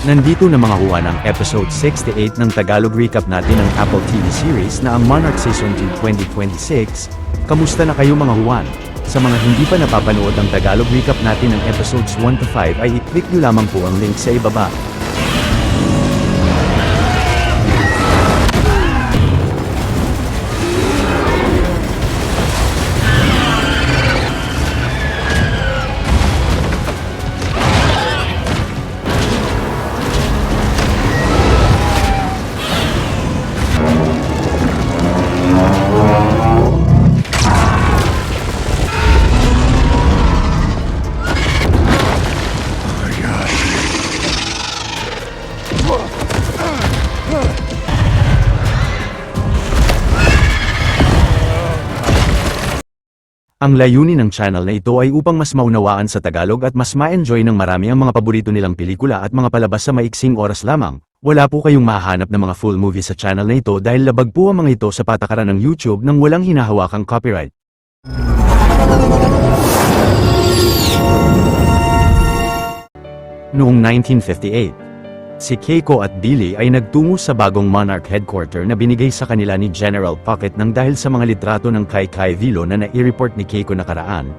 Nandito na mga huwan ang episode 68 ng Tagalog recap natin ng Apple TV series na ang Monarch Season 2 2026. Kamusta na kayo mga huwan? Sa mga hindi pa napapanood ang Tagalog recap natin ng episodes 1 to 5 ay i-click nyo lamang po ang link sa ibaba. Ang layunin ng channel na ito ay upang mas maunawaan sa Tagalog at mas ma-enjoy ng marami ang mga paborito nilang pelikula at mga palabas sa maiksing oras lamang. Wala po kayong mahahanap ng mga full movie sa channel na ito dahil labag po ang mga ito sa patakaran ng YouTube nang walang hinahawakang copyright. Noong 1958, si Keiko at Billy ay nagtungo sa bagong Monarch headquarter na binigay sa kanila ni General Pocket nang dahil sa mga litrato ng Kai Vilo na nai-report ni Keiko nakaraan.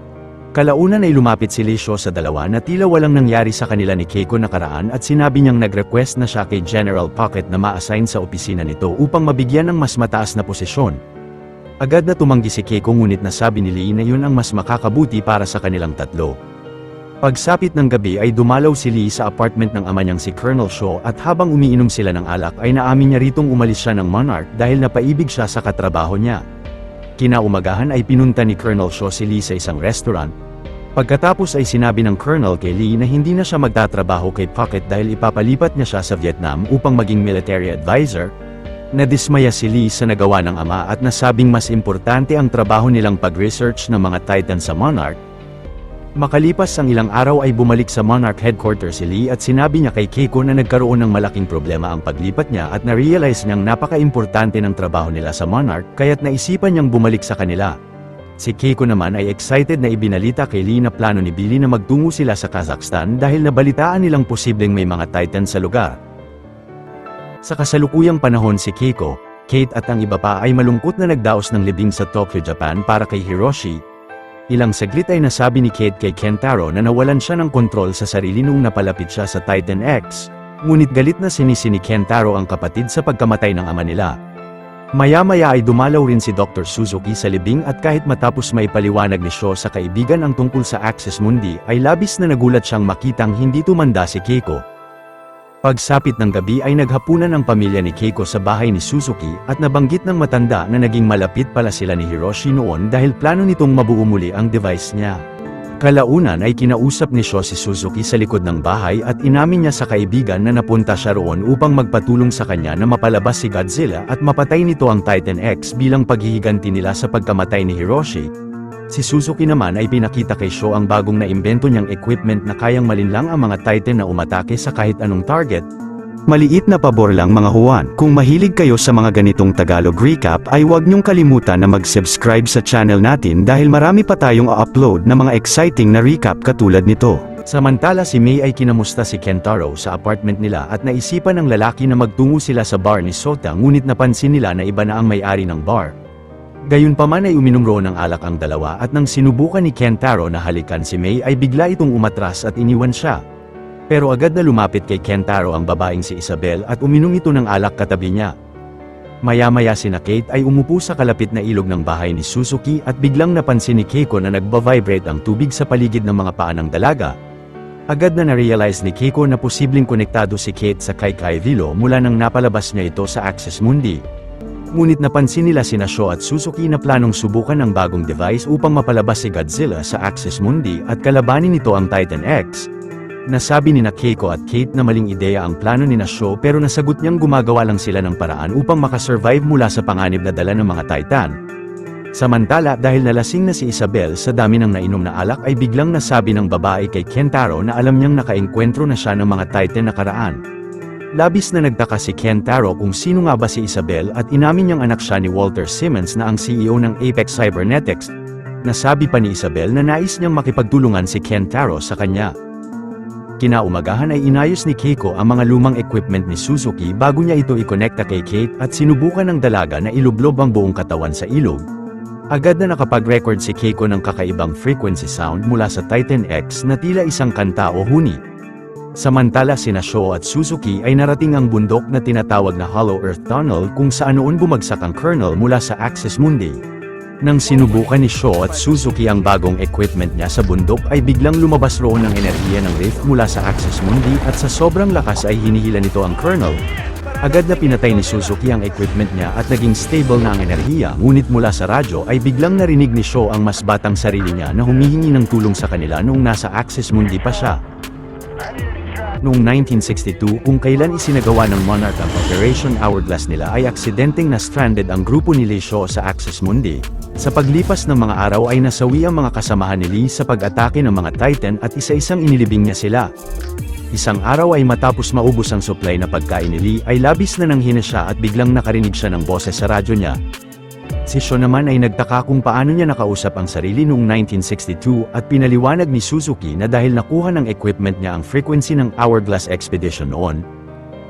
Kalaunan ay lumapit si Lisho sa dalawa na tila walang nangyari sa kanila ni Keiko nakaraan at sinabi niyang nag-request na siya kay General Pocket na ma-assign sa opisina nito upang mabigyan ng mas mataas na posisyon. Agad na tumanggi si Keiko ngunit nasabi ni Lee na yun ang mas makakabuti para sa kanilang tatlo. Pagsapit ng gabi ay dumalaw si Lee sa apartment ng ama niyang si Colonel Shaw at habang umiinom sila ng alak ay naamin niya ritong umalis siya ng Monarch dahil napaibig siya sa katrabaho niya. Kinaumagahan ay pinunta ni Colonel Shaw si Lee sa isang restaurant. Pagkatapos ay sinabi ng Colonel kay Lee na hindi na siya magtatrabaho kay Pocket dahil ipapalipat niya siya sa Vietnam upang maging military advisor. Nadismaya si Lee sa nagawa ng ama at nasabing mas importante ang trabaho nilang pag-research ng mga Titan sa Monarch. Makalipas ang ilang araw ay bumalik sa Monarch headquarters si Lee at sinabi niya kay Keiko na nagkaroon ng malaking problema ang paglipat niya at na-realize niyang napaka-importante ng trabaho nila sa Monarch kaya't naisipan niyang bumalik sa kanila. Si Keiko naman ay excited na ibinalita kay Lee na plano ni Billy na magtungo sila sa Kazakhstan dahil nabalitaan nilang posibleng may mga Titan sa lugar. Sa kasalukuyang panahon si Keiko, Kate at ang iba pa ay malungkot na nagdaos ng libing sa Tokyo, Japan para kay Hiroshi. Ilang saglit ay nasabi ni Kate kay Kentaro na nawalan siya ng kontrol sa sarili nung napalapit siya sa Titan X, ngunit galit na sinisi ni Kentaro ang kapatid sa pagkamatay ng ama nila. Maya-maya ay dumalaw rin si Dr. Suzuki sa libing at kahit matapos maipaliwanag ni Shaw sa kaibigan ang tungkol sa Access Mundi ay labis na nagulat siyang makitang hindi tumanda si Keiko. Pagsapit ng gabi ay naghapunan ang pamilya ni Keiko sa bahay ni Suzuki at nabanggit ng matanda na naging malapit pala sila ni Hiroshi noon dahil plano nitong mabuo muli ang device niya. Kalaunan ay kinausap ni Shaw si Suzuki sa likod ng bahay at inamin niya sa kaibigan na napunta siya roon upang magpatulong sa kanya na mapalabas si Godzilla at mapatay nito ang Titan X bilang paghihiganti nila sa pagkamatay ni Hiroshi. Si Suzuki naman ay pinakita kay Shaw ang bagong naimbento niyang equipment na kayang malinlang ang mga Titan na umatake sa kahit anong target. Maliit na pabor lang mga huwan, kung mahilig kayo sa mga ganitong Tagalog recap ay huwag niyong kalimutan na mag-subscribe sa channel natin dahil marami pa tayong upload na mga exciting na recap katulad nito. Samantala si May ay kinamusta si Kentaro sa apartment nila at naisipan ng lalaki na magtungo sila sa bar ni Sota ngunit napansin nila na iba na ang may-ari ng bar. Gayunpaman ay uminom roon ng alak ang dalawa at nang sinubukan ni Kentaro na halikan si May ay bigla itong umatras at iniwan siya. Pero agad na lumapit kay Kentaro ang babaeng si Isabel at uminom ito ng alak katabi niya. Maya-maya sina Kate ay umupo sa kalapit na ilog ng bahay ni Suzuki at biglang napansin ni Keiko na nagba-vibrate ang tubig sa paligid ng mga paa ng dalaga. Agad na na-realize ni Keiko na posibleng konektado si Kate sa Kai Vilo mula nang napalabas niya ito sa Access Mundi. Ngunit napansin nila sina Shaw at Suzuki na planong subukan ang bagong device upang mapalabas si Godzilla sa Access Mundi at kalabanin nito ang Titan X. Nasabi ni Keiko at Kate na maling ideya ang plano ni Shaw pero nasagot niyang gumagawa lang sila ng paraan upang makasurvive mula sa panganib na dala ng mga Titan. Samantala dahil nalasing na si Isabel sa dami ng nainom na alak ay biglang nasabi ng babae kay Kentaro na alam niyang nakaengkwentro na siya ng mga Titan nakaraan. Labis na nagtaka si Kentaro kung sino nga ba si Isabel at inamin niyang anak siya ni Walter Simmons na ang CEO ng Apex Cybernetics. Nasabi pa ni Isabel na nais niyang makipagtulungan si Kentaro sa kanya. Kinaumagahan ay inayos ni Keiko ang mga lumang equipment ni Suzuki bago niya ito ikonekta kay Kate at sinubukan ng dalaga na ilublob ang buong katawan sa ilog. Agad na nakapag-record si Keiko ng kakaibang frequency sound mula sa Titan X na tila isang kanta o huni. Samantala sina Sho at Suzuki ay narating ang bundok na tinatawag na Hollow Earth Tunnel kung saan noon bumagsak ang kernel mula sa Axis Mundi. Nang sinubukan ni Sho at Suzuki ang bagong equipment niya sa bundok ay biglang lumabas roon ang enerhiya ng rift mula sa Axis Mundi at sa sobrang lakas ay hinihila nito ang kernel. Agad na pinatay ni Suzuki ang equipment niya at naging stable na ang enerhiya, ngunit mula sa radyo ay biglang narinig ni Sho ang mas batang sarili niya na humihingi ng tulong sa kanila noong nasa Axis Mundi pa siya. Noong 1962 kung kailan isinagawa ng Monarch ang Operation Hourglass nila ay aksidenteng na-stranded ang grupo ni Lee Sho sa Axis Mundi. Sa paglipas ng mga araw ay nasawi ang mga kasamahan ni Lee sa pag-atake ng mga Titan at isa-isang inilibing niya sila. Isang araw ay matapos maubos ang supply na pagkain ni Lee ay labis na nanghina siya at biglang nakarinig siya ng boses sa radyo niya. Si Sho naman ay nagtaka kung paano niya nakausap ang sarili noong 1962 at pinaliwanag ni Suzuki na dahil nakuha ng equipment niya ang frequency ng Hourglass Expedition noon.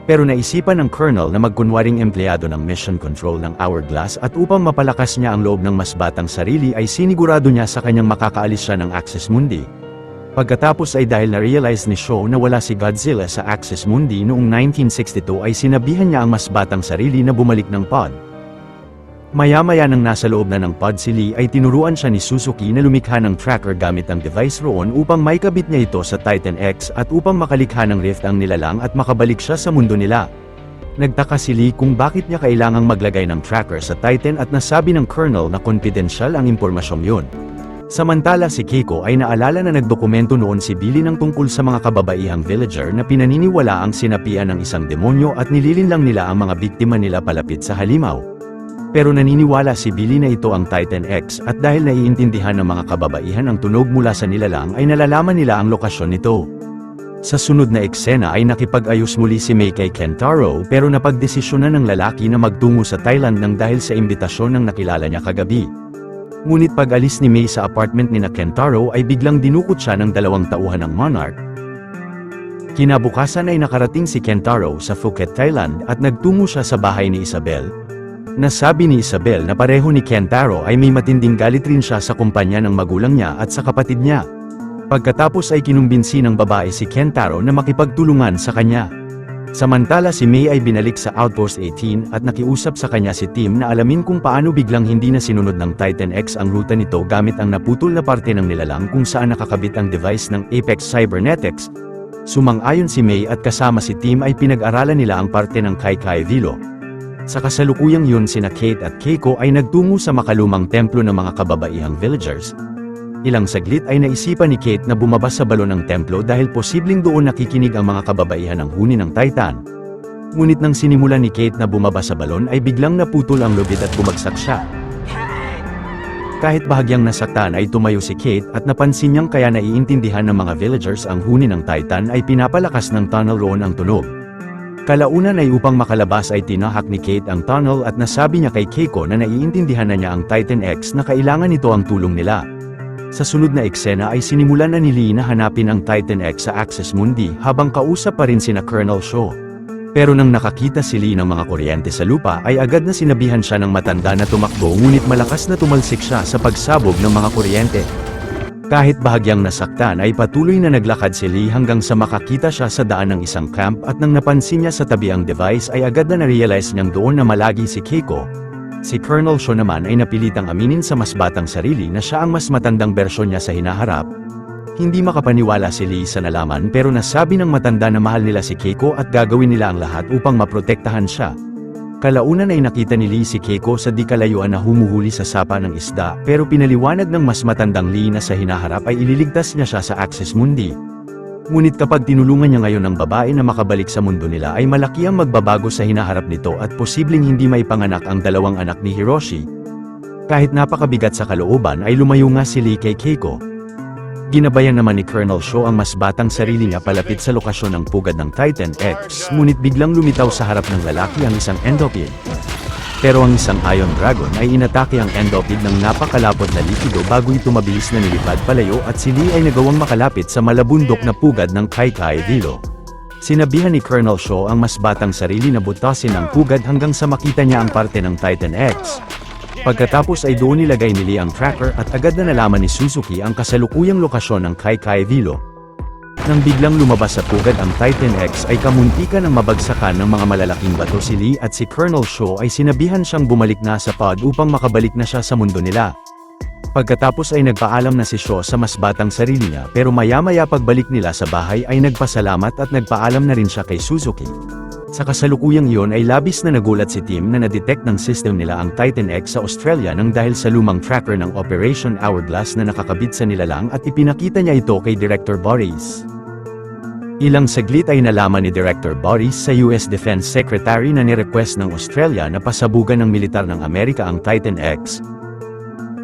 Pero naisipan ng Colonel na magkunwaring empleyado ng mission control ng Hourglass at upang mapalakas niya ang loob ng mas batang sarili ay sinigurado niya sa kanyang makakaalis siya ng Axis Mundi. Pagkatapos ay dahil na-realize ni Sho na wala si Godzilla sa Axis Mundi noong 1962 ay sinabihan niya ang mas batang sarili na bumalik ng pod. Maya-maya nang nasa loob na ng pod si Lee ay tinuruan siya ni Suzuki na lumikha ng tracker gamit ang device roon upang maikabit niya ito sa Titan X at upang makalikha ng rift ang nilalang at makabalik siya sa mundo nila. Nagtaka si Lee kung bakit niya kailangang maglagay ng tracker sa Titan at nasabi ng Colonel na confidential ang impormasyong yun. Samantala si Keiko ay naalala na nagdokumento noon si Billy ng tungkol sa mga kababaihang villager na pinaniniwala ang sinapian ng isang demonyo at nililinlang nila ang mga biktima nila palapit sa halimaw. Pero naniniwala si Billy na ito ang Titan X at dahil naiintindihan ng mga kababaihan ang tunog mula sa nilalang ay nalalaman nila ang lokasyon nito. Sa sunod na eksena ay nakipag-ayos muli si May kay Kentaro pero napagdesisyonan ng lalaki na magtungo sa Thailand nang dahil sa imbitasyon ng nakilala niya kagabi. Ngunit pag-alis ni May sa apartment ni Kentaro ay biglang dinukot siya ng 2 tauhan ng Monarch. Kinabukasan ay nakarating si Kentaro sa Phuket, Thailand at nagtungo siya sa bahay ni Isabel. Nasabi ni Isabel na pareho ni Kentaro ay may matinding galit rin siya sa kumpanya ng magulang niya at sa kapatid niya. Pagkatapos ay kinumbinsi ng babae si Kentaro na makipagtulungan sa kanya. Samantala si May ay binalik sa Outpost 18 at nakiusap sa kanya si Tim na alamin kung paano biglang hindi na sinunod ng Titan X ang ruta nito gamit ang naputol na parte ng nilalang kung saan nakakabit ang device ng Apex Cybernetics. Sumang-ayon si May at kasama si Tim ay pinag-aralan nila ang parte ng Kai Vilo. Sa kasalukuyang yun sina Kate at Keiko ay nagtungo sa makalumang templo ng mga kababaihang villagers. Ilang saglit ay naisipan ni Kate na bumaba sa balon ng templo dahil posibleng doon nakikinig ang mga kababaihan ng huni ng Titan. Ngunit nang sinimulan ni Kate na bumaba sa balon ay biglang naputol ang lubid at bumagsak siya. Kahit bahagyang nasaktan ay tumayo si Kate at napansin niyang kaya naiintindihan ng mga villagers ang huni ng Titan ay pinapalakas ng tunnel roon ang tunog. Kalaunan ay upang makalabas ay tinahak ni Kate ang tunnel at nasabi niya kay Keiko na naiintindihan na niya ang Titan X na kailangan nito ang tulong nila. Sa sunod na eksena ay sinimulan na ni Lee na hanapin ang Titan X sa Axis Mundi habang kausap pa rin sina Colonel Sho. Pero nang nakakita si Lee ng mga kuryente sa lupa ay agad na sinabihan siya ng matanda na tumakbo ngunit malakas na tumalsik siya sa pagsabog ng mga kuryente. Kahit bahagyang nasaktan ay patuloy na naglakad si Lee hanggang sa makakita siya sa daan ng isang camp at nang napansin niya sa tabi ang device ay agad na na-realize niyang doon na malagi si Keiko. Si Colonel Sho naman ay napilitang aminin sa mas batang sarili na siya ang mas matandang bersyon niya sa hinaharap. Hindi makapaniwala si Lee sa nalaman pero nasabi ng matanda na mahal nila si Keiko at gagawin nila ang lahat upang maprotektahan siya. Kalaunan ay nakita ni Lee si Keiko sa di kalayuan na humuhuli sa sapa ng isda pero pinaliwanag ng mas matandang Lee na sa hinaharap ay ililigtas niya siya sa Axis Mundi. Ngunit kapag tinulungan niya ngayon ang babae na makabalik sa mundo nila ay malaki ang magbabago sa hinaharap nito at posibleng hindi may panganak ang 2 anak ni Hiroshi. Kahit napakabigat sa kalooban ay lumayo nga si Lee kay Keiko. Ginabayan naman ni Colonel Sho ang mas batang sarili niya palapit sa lokasyon ng pugad ng Titan X, ngunit biglang lumitaw sa harap ng lalaki ang isang endopine. Pero ang isang Ion Dragon ay inatake ang Endopid ng napakalapot na likido bago ito mabilis na nilipad palayo at si Lee ay nagawang makalapit sa malabundok na pugad ng Kai Kai Vilo. Sinabihan ni Colonel Shaw ang mas batang sarili na butasin ang pugad hanggang sa makita niya ang parte ng Titan X. Pagkatapos ay doon nilagay ni Lee ang tracker at agad na nalaman ni Suzuki ang kasalukuyang lokasyon ng Kai Kai Vilo. Nang biglang lumabas sa pugad ang Titan X ay kamuntikan ang mabagsakan ng mga malalaking bato si Lee at si Colonel Shaw ay sinabihan siyang bumalik na sa pod upang makabalik na siya sa mundo nila. Pagkatapos ay nagpaalam na si Shaw sa mas batang sarili niya pero maya-maya pagbalik nila sa bahay ay nagpasalamat at nagpaalam na rin siya kay Suzuki. Sa kasalukuyang iyon ay labis na nagulat si Tim na na-detect ng system nila ang Titan X sa Australia nang dahil sa lumang tracker ng Operation Hourglass na nakakabit sa nilalang at ipinakita niya ito kay Director Boris. Ilang saglit ay nalaman ni Director Boris sa US Defense Secretary na ni-request ng Australia na pasabugan ng militar ng Amerika ang Titan X.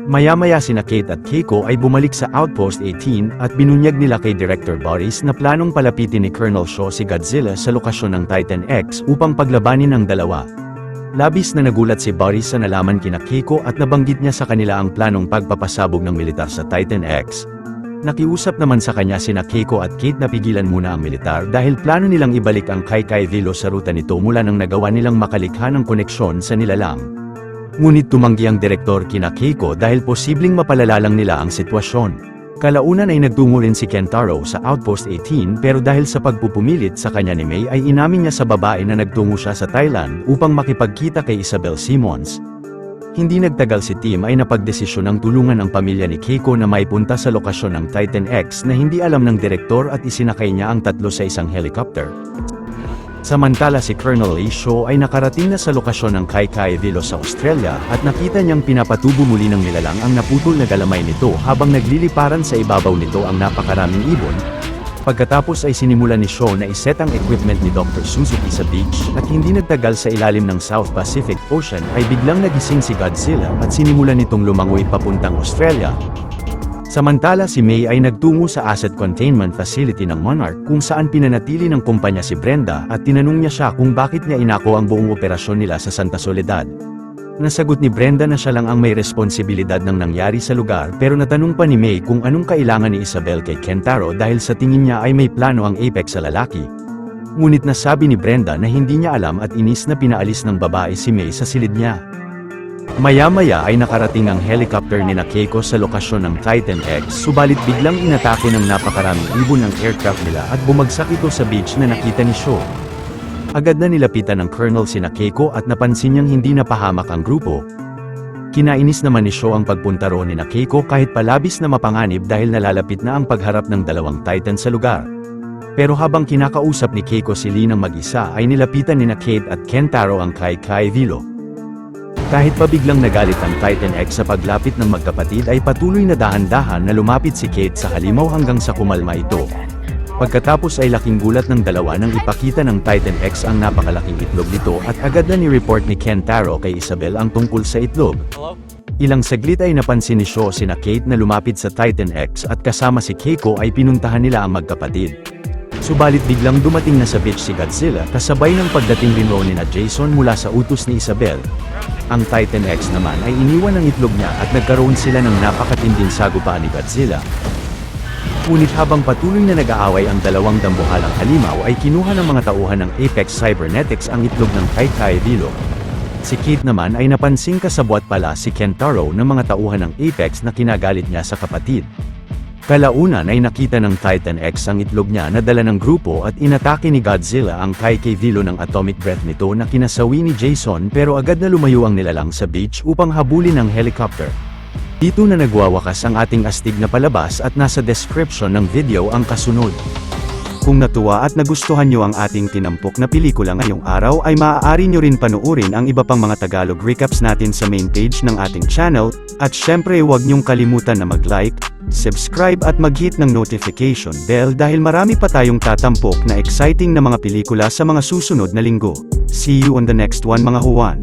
Maya-maya sina Kate at Keiko ay bumalik sa Outpost 18 at binunyag nila kay Director Boris na planong palapitin ni Colonel Shaw si Godzilla sa lokasyon ng Titan X upang paglabanin ang dalawa. Labis na nagulat si Boris sa nalaman kina Keiko at nabanggit niya sa kanila ang planong pagpapasabog ng militar sa Titan X. Nakiusap naman sa kanya sina Keiko at Kate na pigilan muna ang militar dahil plano nilang ibalik ang Kai Kai Vilo sa ruta nito mula nang nagawa nilang makalikha ng koneksyon sa nilalang. Ngunit tumanggi ang direktor kina Keiko dahil posibleng mapalala lang nila ang sitwasyon. Kalaunan ay nagtungo rin si Kentaro sa Outpost 18 pero dahil sa pagpupumilit sa kanya ni May ay inamin niya sa babae na nagtungo siya sa Thailand upang makipagkita kay Isabel Simmons. Hindi nagtagal si Tim ay napagdesisyon ng tulungan ang pamilya ni Keiko na maipunta sa lokasyon ng Titan X na hindi alam ng direktor at isinakay niya ang tatlo sa isang helicopter. Samantala si Colonel Lee Shaw ay nakarating na sa lokasyon ng Kai Kai Vilo sa Australia at nakita niyang pinapatubo muli ng nilalang ang naputol na galamay nito habang nagliliparan sa ibabaw nito ang napakaraming ibon. Pagkatapos ay sinimulan ni Shaw na iset ang equipment ni Dr. Suzuki sa beach at hindi nagtagal sa ilalim ng South Pacific Ocean ay biglang nagising si Godzilla at sinimulan nitong lumangoy papuntang Australia. Samantala si May ay nagtungo sa Asset Containment Facility ng Monarch kung saan pinanatili ng kumpanya si Brenda at tinanong niya siya kung bakit niya inako ang buong operasyon nila sa Santa Soledad. Nasagot ni Brenda na siya lang ang may responsibilidad ng nangyari sa lugar pero natanong pa ni May kung anong kailangan ni Isabel kay Kentaro dahil sa tingin niya ay may plano ang Apex sa lalaki. Ngunit nasabi ni Brenda na hindi niya alam at inis na pinaalis ng babae si May sa silid niya. Maya-maya ay nakarating ang helicopter ni Keiko sa lokasyon ng Titan X subalit biglang inatake ng napakaraming ibon ng aircraft nila at bumagsak ito sa beach na nakita ni Shaw. Agad na nilapitan ng Colonel sina Keiko at napansin niyang hindi napahamak ang grupo. Kinainis naman ni Shaw ang pagpunta roon ni Keiko kahit palabis na mapanganib dahil nalalapit na ang pagharap ng dalawang Titan sa lugar. Pero habang kinakausap ni Keiko si Lee ng mag-isa ay nilapitan ni Kate at Kentaro ang Kai Kai Vilo. Kahit pa biglang nagalit ang Titan X sa paglapit ng magkapatid ay patuloy na dahan-dahan na lumapit si Kate sa halimaw hanggang sa kumalma ito. Pagkatapos ay laking gulat ng dalawa nang ipakita ng Titan X ang napakalaking itlog nito at agad na ni-report ni Kentaro kay Isabel ang tungkol sa itlog. Ilang saglit ay napansin ni Shaw sina Kate na lumapit sa Titan X at kasama si Keiko ay pinuntahan nila ang magkapatid. Subalit biglang dumating na sa beach si Godzilla kasabay ng pagdating rin roon ni Jason mula sa utos ni Isabel. Ang Titan X naman ay iniwan ang itlog niya at nagkaroon sila ng napakatinding sagupaan ni Godzilla. Ngunit habang patuloy na nag-aaway ang dalawang dambuhalang halimaw ay kinuha ng mga tauhan ng Apex Cybernetics ang itlog ng Kai Kai Vilo. Si Kate naman ay napansing kasabwat pala si Kentaro ng mga tauhan ng Apex na kinagalit niya sa kapatid. Kalaunan ay nakita ng Titan X ang itlog niya na dala ng grupo at inatake ni Godzilla ang Kai Kai Vilo ng atomic breath nito na kinasawi ni Jason pero agad na lumayo ang nilalang sa beach upang habulin ang helicopter. Dito na nagwawakas ang ating astig na palabas at nasa description ng video ang kasunod. Kung natuwa at nagustuhan nyo ang ating tinampok na pelikula ngayong araw ay maaari nyo rin panuorin ang iba pang mga Tagalog recaps natin sa main page ng ating channel, at syempre huwag nyong kalimutan na mag-like, subscribe at mag-hit ng notification bell dahil marami pa tayong tatampok na exciting na mga pelikula sa mga susunod na linggo. See you on the next one mga Juan.